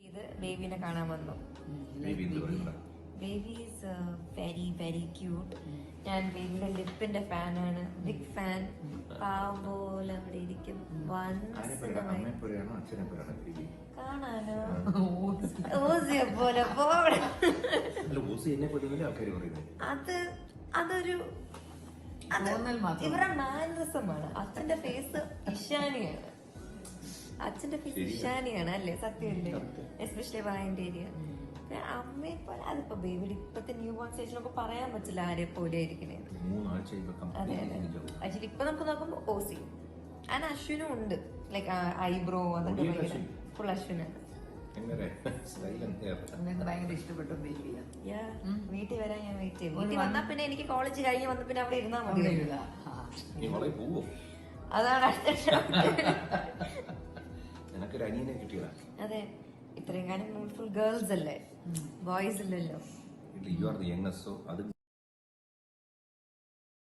ഇത് ബേബിനെ കാണാൻ വന്നു. Baby is very very cute. ഞാൻ ബേബിയുടെ ലിപ്പിന്റെ ഫാനാണ്, ബിഗ് ഫാൻ. പാവം പോലെ അവിടെ ഇരിക്കും. കാണാനോ ഓസിയെ പോലെ അതൊരു ഇവരുടെ മാനറിസമാണ്. അച്ഛന്റെ ഫേസ് ഇഷാനിയാണ്. അച്ഛന്റെ ഫേസ് ഇഷാനിയാണ് അല്ലേ? സത്യമല്ലേ? എസ്പെഷ്യലി വായന്റെ ഏരിയ. അമ്മയെ പോലെ അതിപ്പോ ബേബിയുടെ ഇപ്പത്തെ ന്യൂ ബോൺ സ്റ്റേജിനൊക്കെ പറയാൻ പറ്റില്ല ആരെ പോലെ ഇരിക്കണേ. അതെ അതെ. ആക്ച്വലി ഇപ്പൊ നമുക്ക് നോക്കുമ്പോ ഓസി ആൻഡ് അശ്വിനും ഉണ്ട്. ലൈക്ക് ഐബ്രോ അതൊക്കെ ഭയങ്കര ഫുൾ അശ്വിനാണ്. ഭയങ്കര ഇഷ്ടപ്പെട്ടു. വീട്ടിൽ വരാൻ ഞാൻ വെയിറ്റ് ചെയ്യും. വീട്ടിൽ വന്നാ പിന്നെ എനിക്ക് കോളേജ് കഴിഞ്ഞ് വന്ന പിന്നെ അവിടെ ഇരുന്നാ മതി. അതാണ് അതെ. ഇത്രയും കാലം ഫുൾ ഗേൾസ് അല്ലേ, ബോയ്സ് ഇല്ലല്ലോ.